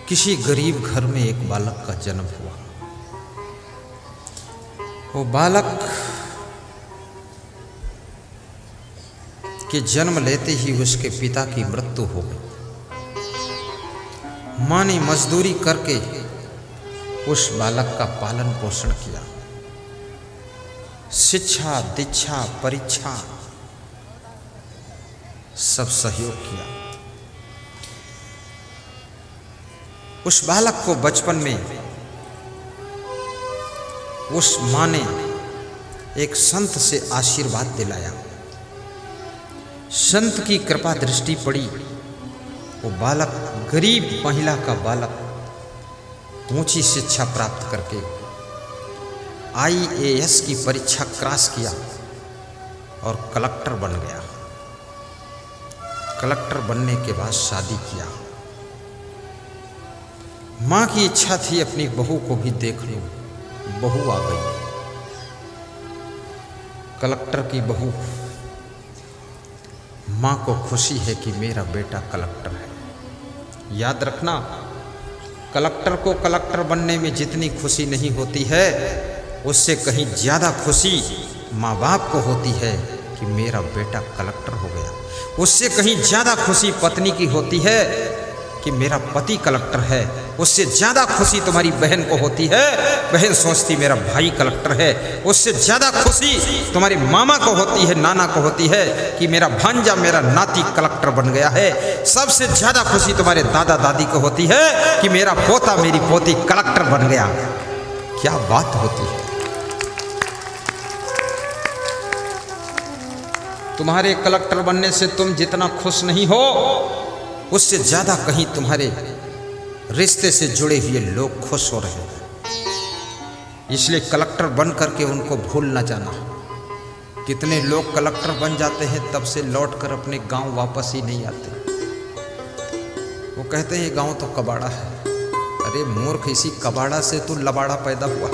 किसी गरीब घर में एक बालक का जन्म हुआ। वो बालक के जन्म लेते ही उसके पिता की मृत्यु हो गई। माँ ने मजदूरी करके उस बालक का पालन पोषण किया, शिक्षा दीक्षा परीक्षा सब सहयोग किया। उस बालक को बचपन में उस माँ ने एक संत से आशीर्वाद दिलाया। संत की कृपा दृष्टि पड़ी, वो बालक गरीब महिला का बालक ऊंची शिक्षा प्राप्त करके IAS की परीक्षा क्रॉस किया और कलेक्टर बन गया। कलेक्टर बनने के बाद शादी किया। माँ की इच्छा थी अपनी बहू को भी देख लूं। बहू आ गई, कलेक्टर की बहू। माँ को खुशी है कि मेरा बेटा कलेक्टर है। याद रखना, कलेक्टर को कलेक्टर बनने में जितनी खुशी नहीं होती है, उससे कहीं ज़्यादा खुशी माँ बाप को होती है कि मेरा बेटा कलेक्टर हो गया। उससे कहीं ज़्यादा खुशी पत्नी की होती है कि मेरा पति कलेक्टर है। उससे ज़्यादा खुशी तुम्हारी बहन को होती है, बहन सोचती मेरा भाई कलेक्टर है। उससे ज़्यादा खुशी तुम्हारे मामा को होती है, नाना को होती है कि मेरा भांजा मेरा नाती कलेक्टर बन गया है। सबसे ज़्यादा खुशी तुम्हारे दादा दादी को होती है कि मेरा पोता मेरी पोती कलेक्टर बन गया। क्या बात होती है। तुम्हारे कलेक्टर बनने से तुम जितना खुश नहीं हो, उससे ज़्यादा कहीं तुम्हारे रिश्ते से जुड़े हुए लोग खुश हो रहे हैं। इसलिए कलेक्टर बन करके उनको भूल न जाना। कितने लोग कलेक्टर बन जाते हैं तब से लौटकर अपने गांव वापस ही नहीं आते। वो कहते हैं ये गांव तो कबाड़ा है। अरे मूर्ख, इसी कबाड़ा से तो लबाड़ा पैदा हुआ।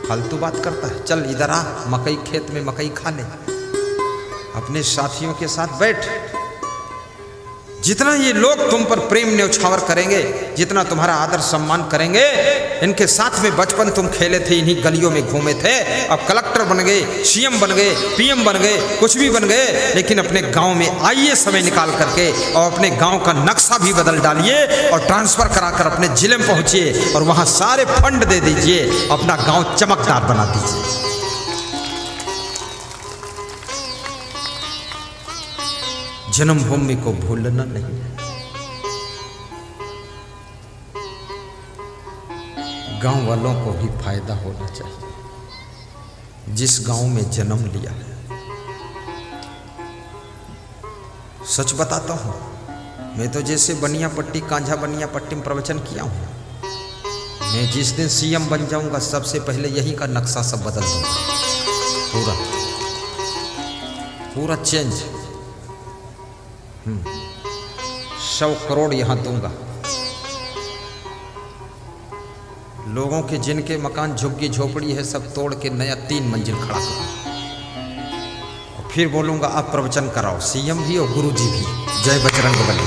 फालतू बात करता है। चल इधर आ, मकई खेत में मकई खा ले, अपने साथियों के साथ बैठ। जितना ये लोग तुम पर प्रेम न्यौछावर करेंगे, जितना तुम्हारा आदर सम्मान करेंगे, इनके साथ में बचपन तुम खेले थे, इन्हीं गलियों में घूमे थे, अब कलेक्टर बन गए, CM बन गए, PM बन गए, कुछ भी बन गए, लेकिन अपने गांव में आइए समय निकाल करके और अपने गांव का नक्शा भी बदल डालिए और ट्रांसफर कराकर अपने जिले में पहुंचिए और वहां सारे फंड दे दीजिए, अपना गांव चमकदार बना दीजिए। जन्मभूमि को भूलना नहीं। गांव वालों को भी फायदा होना चाहिए जिस गांव में जन्म लिया है। सच बताता हूं, मैं तो जैसे बनिया पट्टी कांझा बनिया पट्टी में प्रवचन किया हूं। मैं जिस दिन CM बन जाऊंगा सबसे पहले यही का नक्शा सब बदल दूंगा, पूरा चेंज। 100 करोड़ यहां दूंगा। लोगों के जिनके मकान झुग्गी झोपड़ी है सब तोड़ के नया 3 मंजिल खड़ा करूंगा और फिर बोलूंगा आप प्रवचन कराओ, CM भी और गुरु जी भी। जय बजरंगबली,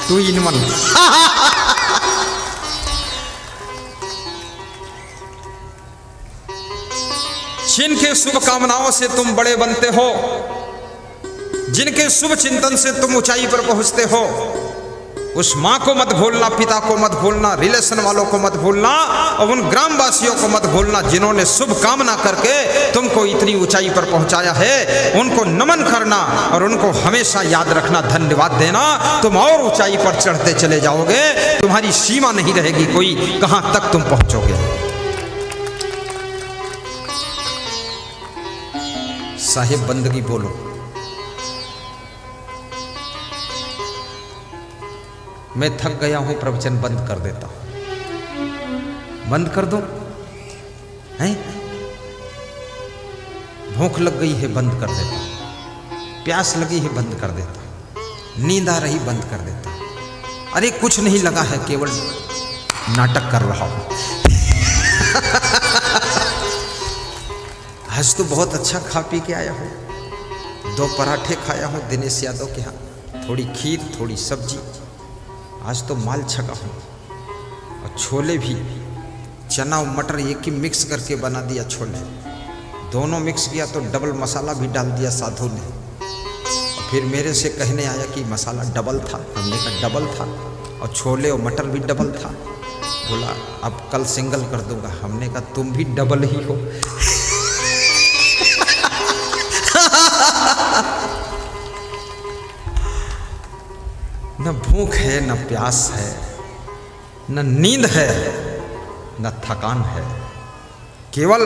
2 in 1। जिनके शुभकामनाओं से तुम बड़े बनते हो, जिनके शुभ चिंतन से तुम ऊंचाई पर पहुंचते हो, उस माँ को मत भूलना, पिता को मत भूलना, रिलेशन वालों को मत भूलना और उन ग्रामवासियों को मत भूलना जिन्होंने शुभ कामना करके तुमको इतनी ऊंचाई पर पहुंचाया है। उनको नमन करना और उनको हमेशा याद रखना, धन्यवाद देना। तुम और ऊंचाई पर चढ़ते चले जाओगे, तुम्हारी सीमा नहीं रहेगी कोई, कहां तक तुम पहुंचोगे। साहिब बंदगी बोलो। मैं थक गया हूं, प्रवचन बंद कर देता हूं। बंद कर दो हैं? भूख लग गई है, बंद कर देता हूं। प्यास लगी है, बंद कर देता हूं। नींद आ रही, बंद कर देता हूं। अरे कुछ नहीं लगा है, केवल नाटक कर रहा हूं। आज तो बहुत अच्छा खा पी के आया हूं। 2 पराठे खाया हूं दिनेश यादव के यहाँ, थोड़ी खीर थोड़ी सब्जी। आज तो माल छका हूँ। और छोले भी चना और मटर एक ही मिक्स करके बना दिया छोले। दोनों मिक्स किया तो डबल मसाला भी डाल दिया साधु ने। फिर मेरे से कहने आया कि मसाला डबल था। हमने कहा डबल था और छोले और मटर भी डबल था। बोला अब कल सिंगल कर दूंगा। हमने कहा तुम भी डबल ही हो। न भूख है, न प्यास है, न नींद है, न थकान है। केवल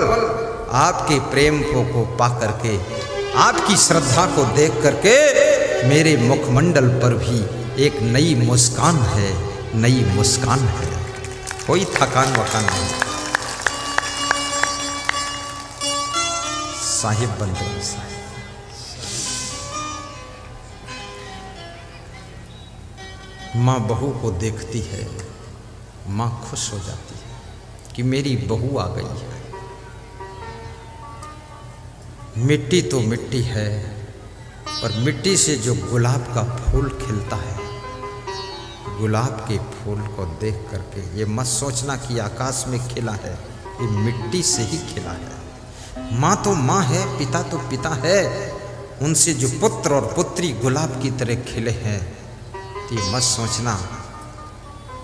आपके प्रेम को पा करके, आपकी श्रद्धा को देख करके मेरे मुखमंडल पर भी एक नई मुस्कान है, नई मुस्कान है। कोई थकान वकान नहीं। साहिब बंदे साहिब। माँ बहू को देखती है, माँ खुश हो जाती है कि मेरी बहू आ गई है। मिट्टी तो मिट्टी है, पर मिट्टी से जो गुलाब का फूल खिलता है, गुलाब के फूल को देख करके ये मत सोचना कि आकाश में खिला है, ये मिट्टी से ही खिला है। माँ तो माँ है, पिता तो पिता है। उनसे जो पुत्र और पुत्री गुलाब की तरह खिले हैं, तो ये मत सोचना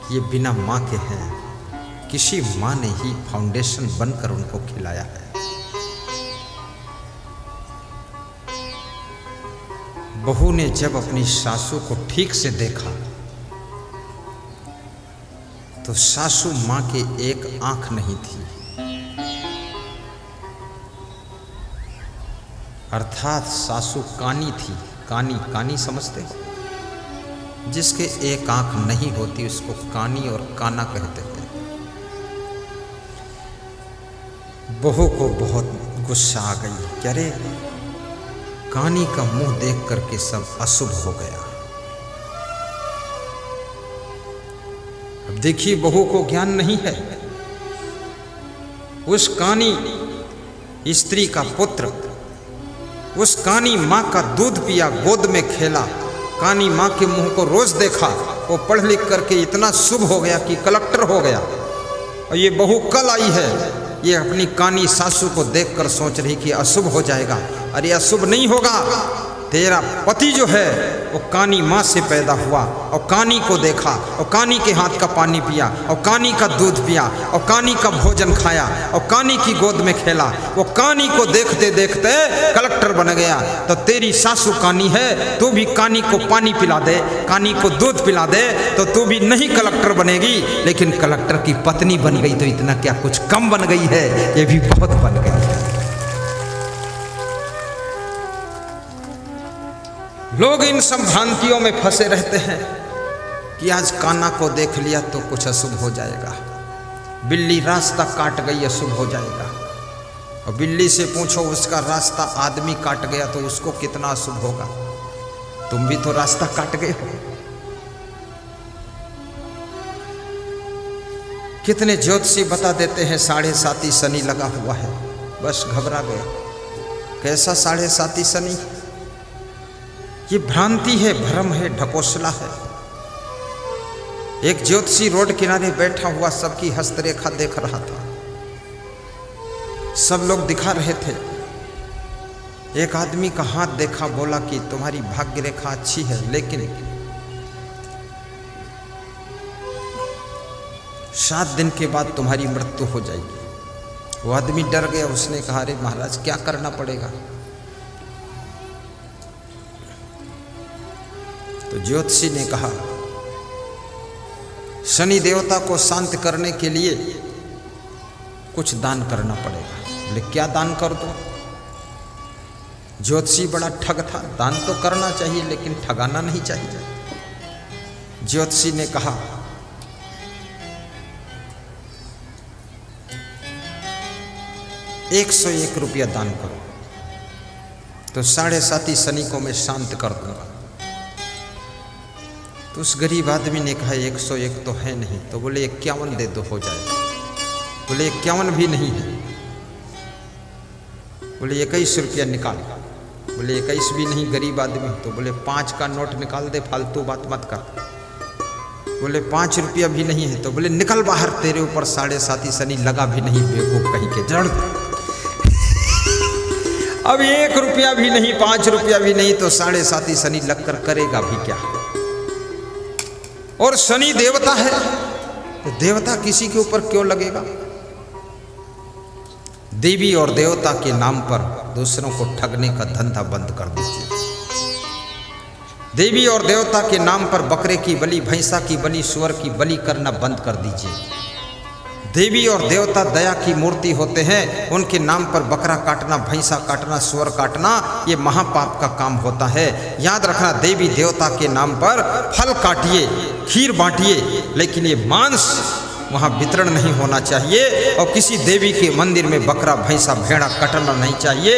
कि ये बिना माँ के हैं। किसी माँ ने ही फाउंडेशन बनकर उनको खिलाया है। बहू ने जब अपनी सासू को ठीक से देखा तो सासू माँ के एक आंख नहीं थी, अर्थात सासू कानी थी। कानी, कानी समझते हो? जिसके एक आंख नहीं होती उसको कानी और काना कहते हैं। बहू को बहुत गुस्सा आ गई। क्या रे, कानी का मुंह देख करके सब अशुभ हो गया। अब देखिए, बहू को ज्ञान नहीं है। उस कानी स्त्री का पुत्र, उस कानी माँ का दूध पिया, गोद में खेला, कानी माँ के मुंह को रोज देखा। वो पढ़ लिख करके इतना शुभ हो गया कि कलेक्टर हो गया। और ये बहू कल आई है, ये अपनी कानी सासू को देखकर सोच रही कि अशुभ हो जाएगा। अरे अशुभ नहीं होगा। तेरा पति जो है वो कानी माँ से पैदा हुआ और कानी को देखा और कानी के हाथ का पानी पिया और कानी का दूध पिया और कानी का भोजन खाया और कानी की गोद में खेला। वो कानी को देखते देखते कलेक्टर बन गया। तो तेरी सासू कानी है, तू भी कानी को पानी पिला दे, कानी को दूध पिला दे, तो तू भी नहीं कलेक्टर बनेगी। लेकिन कलेक्टर की पत्नी बन गई तो इतना क्या कुछ कम बन गई है, ये भी बहुत बन गई है। लोग इन संभ्रांतियों में फंसे रहते हैं कि आज काना को देख लिया तो कुछ अशुभ हो जाएगा, बिल्ली रास्ता काट गई अशुभ हो जाएगा। और बिल्ली से पूछो उसका रास्ता आदमी काट गया तो उसको कितना अशुभ होगा। तुम भी तो रास्ता काट गए हो। कितने ज्योतिषी बता देते हैं 7.5 शनि लगा हुआ है, बस घबरा गया। कैसा 7.5 शनि? ये भ्रांति है, भ्रम है, ढकोसला है। एक ज्योतिषी रोड किनारे बैठा हुआ सबकी हस्तरेखा देख रहा था। सब लोग दिखा रहे थे। एक आदमी का हाथ देखा, बोला कि तुम्हारी भाग्य रेखा अच्छी है, लेकिन 7 दिन के बाद तुम्हारी मृत्यु हो जाएगी। वो आदमी डर गया। उसने कहा, अरे महाराज क्या करना पड़ेगा? तो ज्योतिषी ने कहा, शनि देवता को शांत करने के लिए कुछ दान करना पड़ेगा। बोले क्या दान कर दो? ज्योतिषी बड़ा ठग था। दान तो करना चाहिए लेकिन ठगाना नहीं चाहिए। ज्योतिषी ने कहा, 101 रुपया दान करो तो 7.5 शनि को मैं शांत कर दूंगा। तो उस गरीब आदमी ने कहा, 101 तो है नहीं। तो बोले 51 दे दो, हो जाएगा। बोले 51 भी नहीं है। बोले 21 रुपया निकाल। बोले 21 भी नहीं, गरीब आदमी। तो बोले 5 का नोट निकाल दे, फालतू बात मत कर। बोले 5 रुपया भी नहीं है, तो बोले निकल बाहर, तेरे ऊपर 7.5 शनि लगा भी नहीं, बेवकूफ कहीं के जड़। अब 1 रुपया भी नहीं, 5 रुपया भी नहीं, तो 7.5 शनि लगकर करेगा भी क्या। और शनि देवता है, तो देवता किसी के ऊपर क्यों लगेगा। देवी और देवता के नाम पर दूसरों को ठगने का धंधा बंद कर दीजिए। देवी और देवता के नाम पर बकरे की बलि, भैंसा की बलि, सुअर की बलि करना बंद कर दीजिए। देवी और देवता दया की मूर्ति होते हैं, उनके नाम पर बकरा काटना, भैंसा काटना, सुअर काटना ये महापाप का काम होता है। याद रखना, देवी देवता के नाम पर फल काटिए, खीर बांटिए, लेकिन ये मांस वहाँ वितरण नहीं होना चाहिए। और किसी देवी के मंदिर में बकरा, भैंसा, भेड़ा कटना नहीं चाहिए।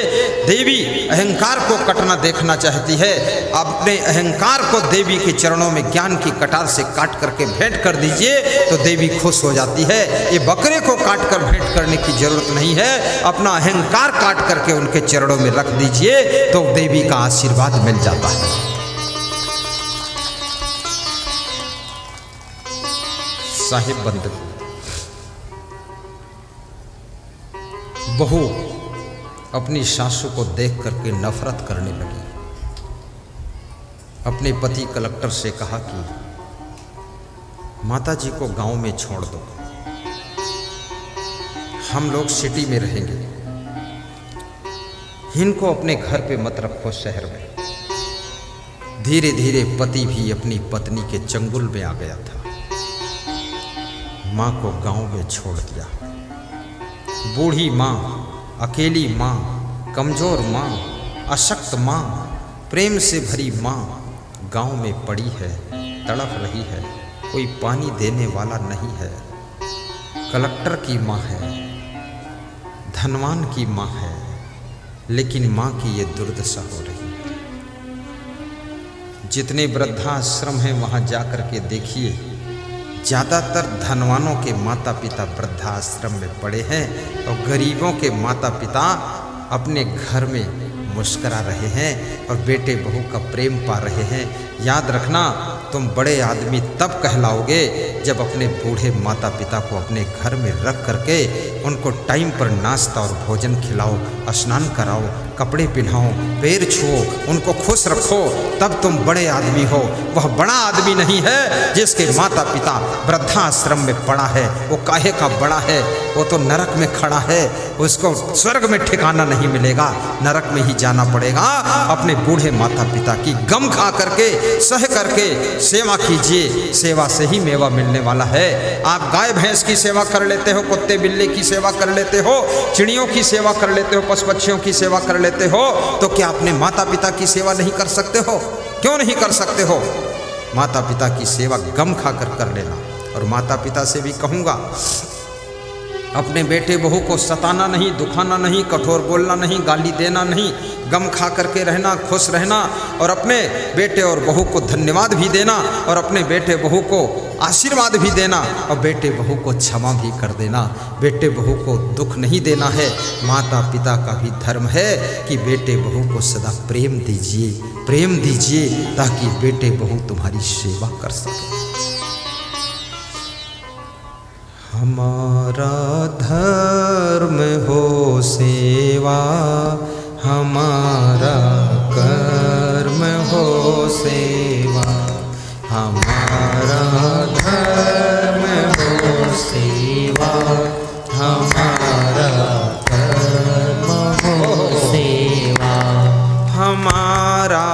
देवी अहंकार को कटना देखना चाहती है। अपने अहंकार को देवी के चरणों में ज्ञान की कटार से काट करके भेंट कर दीजिए, तो देवी खुश हो जाती है। ये बकरे को काट कर भेंट करने की जरूरत नहीं है, अपना अहंकार काट करके उनके चरणों में रख दीजिए, तो देवी का आशीर्वाद मिल जाता है। साहिब बंद बहू अपनी सासू को देख करके नफरत करने लगी। अपने पति कलेक्टर से कहा कि माताजी को गांव में छोड़ दो, हम लोग सिटी में रहेंगे, इनको अपने घर पे मत रखो शहर में। धीरे धीरे पति भी अपनी पत्नी के चंगुल में आ गया था। माँ को गांव में छोड़ दिया। बूढ़ी माँ, अकेली माँ, कमजोर माँ, अशक्त माँ, प्रेम से भरी माँ गांव में पड़ी है, तड़प रही है, कोई पानी देने वाला नहीं है। कलेक्टर की माँ है, धनवान की माँ है, लेकिन माँ की ये दुर्दशा हो रही है। जितने वृद्धाश्रम हैं वहाँ जा कर के देखिए, ज़्यादातर धनवानों के माता पिता वृद्धाश्रम में पड़े हैं और गरीबों के माता पिता अपने घर में मुस्करा रहे हैं और बेटे बहू का प्रेम पा रहे हैं। याद रखना, तुम बड़े आदमी तब कहलाओगे जब अपने बूढ़े माता पिता को अपने घर में रख करके उनको टाइम पर नाश्ता और भोजन खिलाओ, स्नान कराओ, कपड़े पहनाओ, पैर छुओ, उनको खुश रखो, तब तुम बड़े आदमी हो। वह बड़ा आदमी नहीं है जिसके माता पिता वृद्धाश्रम में पड़ा है। वो काहे का बड़ा है, वो तो नरक में खड़ा है, उसको स्वर्ग में ठिकाना नहीं मिलेगा, नरक में ही जाना पड़ेगा। अपने बूढ़े माता पिता की गम खा करके, सह करके सेवा कीजिए, सेवा से ही मेवा मिलने वाला है। आप गाय भैंस की सेवा कर लेते हो, कुत्ते बिल्ली की सेवा कर लेते हो, चिड़ियों की सेवा कर लेते हो, पशु पक्षियों की सेवा कर लेते हो, तो क्या अपने माता पिता की सेवा नहीं कर सकते हो? क्यों नहीं कर सकते हो? माता पिता की सेवा गम खाकर कर लेना। और माता पिता से भी कहूँगा, अपने बेटे बहू को सताना नहीं, दुखाना नहीं, कठोर बोलना नहीं, गाली देना नहीं, गम खा करके रहना, खुश रहना, और अपने बेटे और बहू को धन्यवाद भी देना, और अपने बेटे बहू को आशीर्वाद भी देना, और बेटे बहू को क्षमा भी कर देना। बेटे बहू को दुख नहीं देना है। माता पिता का भी धर्म है कि बेटे बहू को सदा प्रेम दीजिए, प्रेम दीजिए, ताकि बेटे बहू तुम्हारी सेवा कर सके। हमारा धर्म हो सेवा, हमारा कर्म हो सेवा, हमारा धर्म हो सेवा, हमारा कर्म हो सेवा, हमारा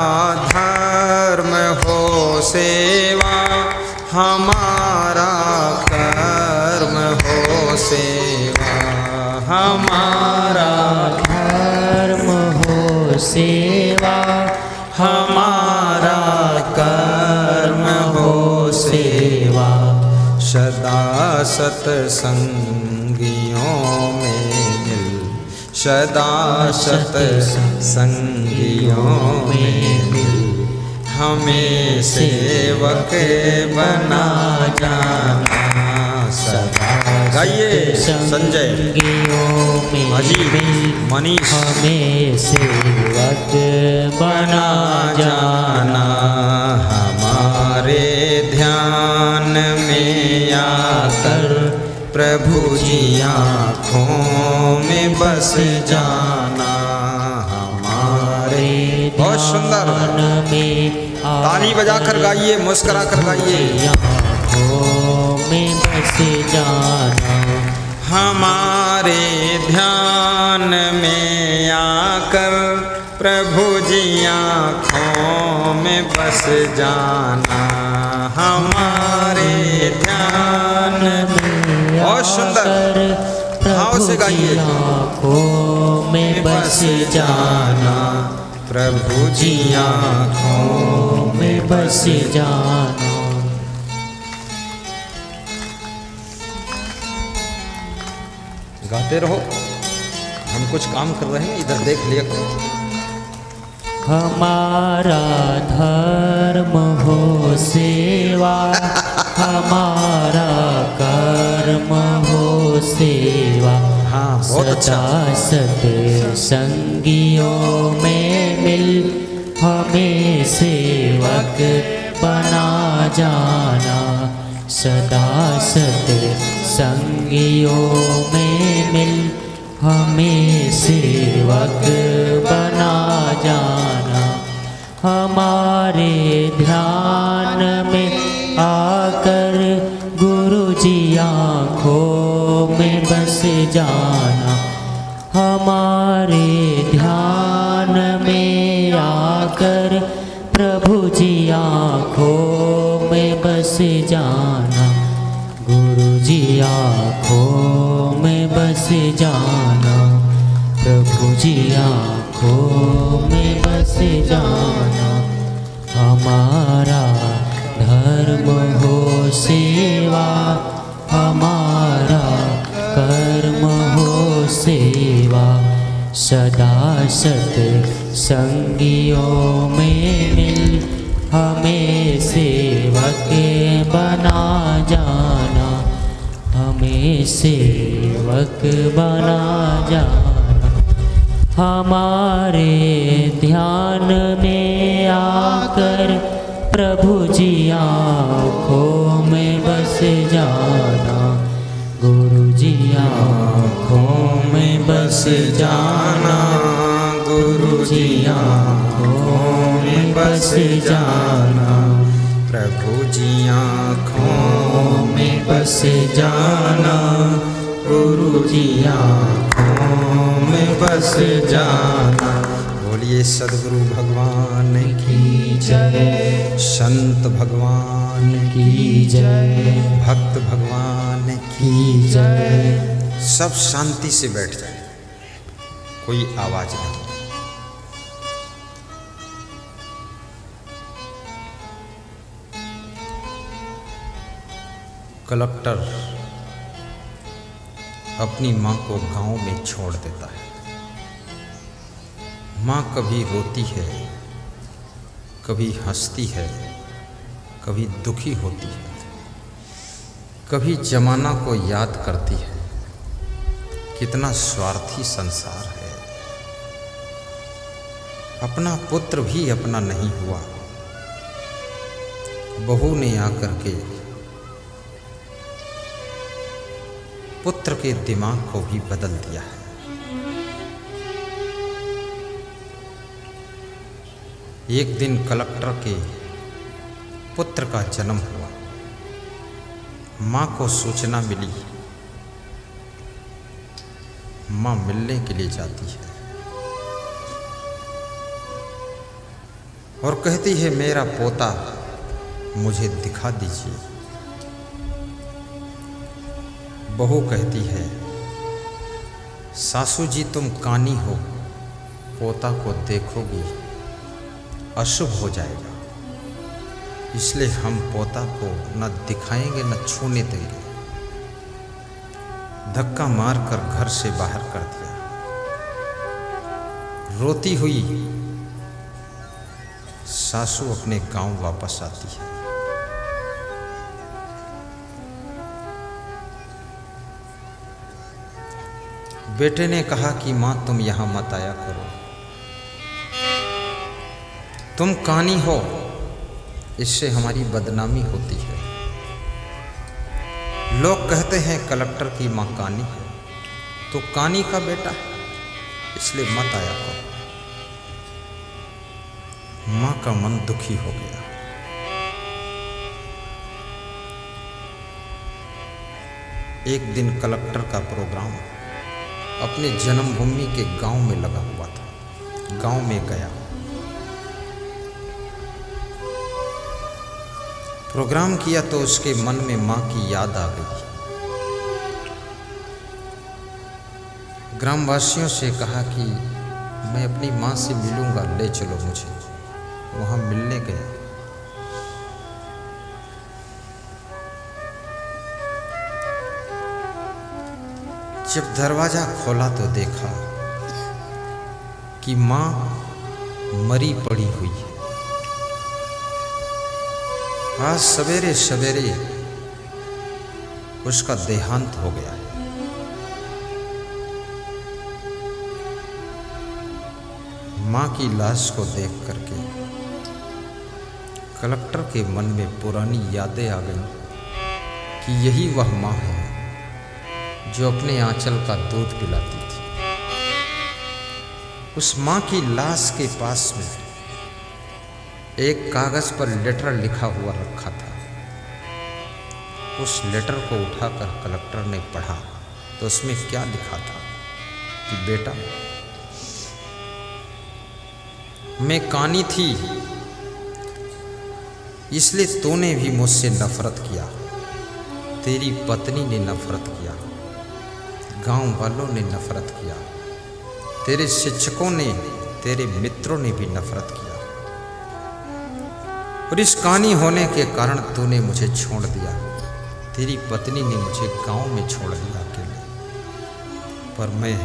धर्म हो सेवा, हमारा कर्म हो सेवा, हमारा धर्म हो सेवा, हमारा कर्म हो सेवा। सदा सत्संगियों में मिल, सदा सत्संगियों में मिल, हमें सेवक बना जाना सदा। गाइए संजय, अजीब, मनीष, हमें सेवक बना जाना। हमारे ध्यान में आकर प्रभु जी आँखों में बस जाना हमारे। बहुत सुंदर, ताली बजाकर गाइए, मुस्कुरा कर गाइए। आँखों में बस जाना हमारे ध्यान में आकर प्रभु जी आँखों में बस जाना हमारे ध्यान में। बहुत सुंदर, भाव से गाइए। आँखों में बस जाना प्रभु जी आँखों में बस जाना। गाते रहो, हम कुछ काम कर रहे हैं, इधर देख लिया करो। हमारा धर्म हो सेवा, हमारा कर्म हो सेवा। हाँ, बहुत अच्छा। सदा सत्संगियों में मिल हमें सेवक बना जाना। सदा सत्संगियों में मिल हमें सेवक बना जाना। हमारे ध्यान में आकर गुरु जी आँखों में बस जाना। हमारे ध्यान में आकर प्रभु जी आँखों में बस जाना। गुरु जी आँखों में बस जाना। प्रभु जी आँखों में बस जाना। हमारा धर्म हो सेवा, हमारा कर्म हो सेवा। सदा सत्संगियों में मिल हमें सेवक बना जाना। हमें सेवक बना जाना। हमारे ध्यान में आकर प्रभु जी आँखों में बस जाना। गुरु जी आँखों में बस जाना। गुरु जी आँखों में बस जाना। प्रभु जी आँखों में बस जाना। गुरु जी आँखों में बस जाना। बोलिए सद्गुरु भगवान की जय, संत भगवान की जय, भक्त भगवान की जय। सब शांति से बैठ जाए, कोई आवाज नहीं। कलेक्टर अपनी माँ को गांव में छोड़ देता है। माँ कभी रोती है, कभी हंसती है, कभी दुखी होती है, कभी जमाना को याद करती है। कितना स्वार्थी संसार है। अपना पुत्र भी अपना नहीं हुआ, बहू ने आकर के पुत्र के दिमाग को भी बदल दिया है। एक दिन कलेक्टर के पुत्र का जन्म हुआ। माँ को सूचना मिली। माँ मिलने के लिए जाती है और कहती है, मेरा पोता मुझे दिखा दीजिए। बहू कहती है, सासू जी तुम कानी हो, पोता को देखोगी अशुभ हो जाएगा, इसलिए हम पोता को न दिखाएंगे न छूने देंगे। धक्का मारकर घर से बाहर कर दिया। रोती हुई सासू अपने गांव वापस आती है। बेटे ने कहा कि माँ तुम यहाँ मत आया करो, तुम कानी हो, इससे हमारी बदनामी होती है। लोग कहते हैं कलेक्टर की माँ कानी है, तो कानी का बेटा है, इसलिए मत आया करो। माँ का मन दुखी हो गया। एक दिन कलेक्टर का प्रोग्राम अपने जन्मभूमि के गांव में लगा हुआ था। गांव में गया, प्रोग्राम किया तो उसके मन में माँ की याद आ गई। ग्रामवासियों से कहा कि मैं अपनी माँ से मिलूंगा, ले चलो मुझे। वहाँ मिलने गया। जब दरवाजा खोला तो देखा कि माँ मरी पड़ी हुई है। आज सवेरे सवेरे उसका देहांत हो गया है। माँ की लाश को देख करके कलेक्टर के मन में पुरानी यादें आ गईं कि यही वह माँ है जो अपने आंचल का दूध पिलाती थी। उस माँ की लाश के पास में एक कागज पर लेटर लिखा हुआ रखा था। उस लेटर को उठाकर कलेक्टर ने पढ़ा तो उसमें क्या लिखा था कि बेटा, मैं कानी थी इसलिए तूने भी मुझसे नफरत किया, तेरी पत्नी ने नफरत किया, गांव वालों ने नफरत किया, तेरे शिक्षकों ने, तेरे मित्रों ने भी नफरत किया, और इस कानी होने के कारण तूने मुझे छोड़ दिया। तेरी पत्नी ने मुझे गांव में छोड़ दिया अकेले। पर मैं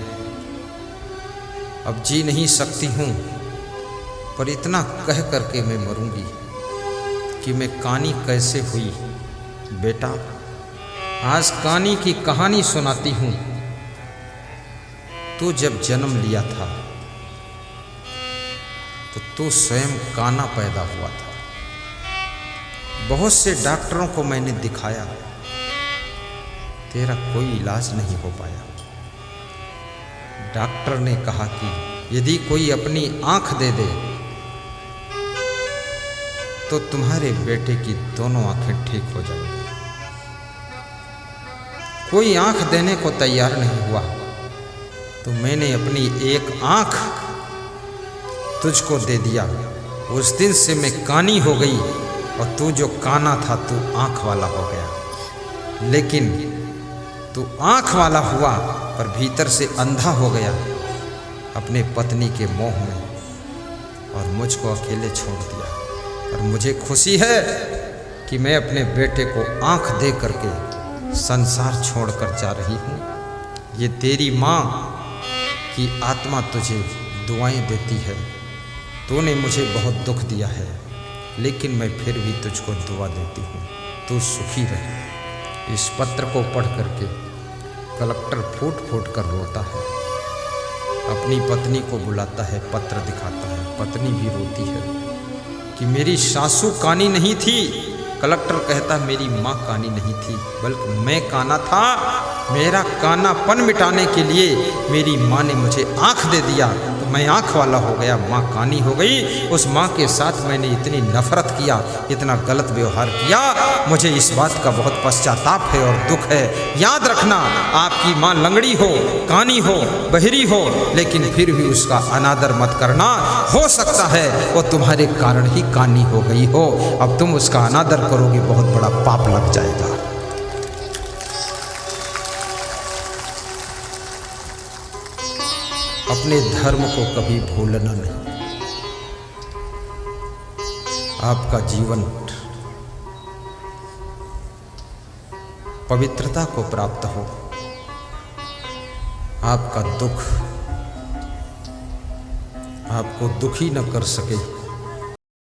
अब जी नहीं सकती हूँ, पर इतना कह करके मैं मरूंगी कि मैं कानी कैसे हुई। बेटा, आज कानी की कहानी सुनाती हूँ। तू जब जन्म लिया था तो तू स्वयं काना पैदा हुआ था। बहुत से डॉक्टरों को मैंने दिखाया, तेरा कोई इलाज नहीं हो पाया। डॉक्टर ने कहा कि यदि कोई अपनी आंख दे दे तो तुम्हारे बेटे की दोनों आंखें ठीक हो जाएंगी। कोई आंख देने को तैयार नहीं हुआ तो मैंने अपनी एक आंख तुझको दे दिया। उस दिन से मैं कानी हो गई और तू जो काना था तू आंख वाला हो गया। लेकिन तू आंख वाला हुआ पर भीतर से अंधा हो गया अपने पत्नी के मोह में और मुझको अकेले छोड़ दिया। और मुझे खुशी है कि मैं अपने बेटे को आंख दे करके संसार छोड़कर जा रही हूँ। ये तेरी माँ की आत्मा तुझे दुआएं देती है। तूने मुझे बहुत दुख दिया है, लेकिन मैं फिर भी तुझको दुआ देती हूँ, तू सुखी रहे। इस पत्र को पढ़ करके कलेक्टर फूट फूट कर रोता है, अपनी पत्नी को बुलाता है, पत्र दिखाता है। पत्नी भी रोती है कि मेरी सासू कानी नहीं थी। कलेक्टर कहता मेरी माँ कानी नहीं थी, बल्कि मैं काना था। मेरा कानापन मिटाने के लिए मेरी माँ ने मुझे आँख दे दिया तो मैं आँख वाला हो गया, माँ कानी हो गई। उस माँ के साथ मैंने इतनी नफरत किया, इतना गलत व्यवहार किया। मुझे इस बात का बहुत पश्चाताप है और दुख है। याद रखना, आपकी माँ लंगड़ी हो, कानी हो, बहरी हो, लेकिन फिर भी उसका अनादर मत करना। हो सकता है वो तुम्हारे कारण ही कानी हो गई हो। अब तुम उसका अनादर करोगे, बहुत बड़ा पाप लग जाएगा। अपने धर्म को कभी भूलना नहीं। आपका जीवन पवित्रता को प्राप्त हो, आपका दुख आपको दुखी न कर सके,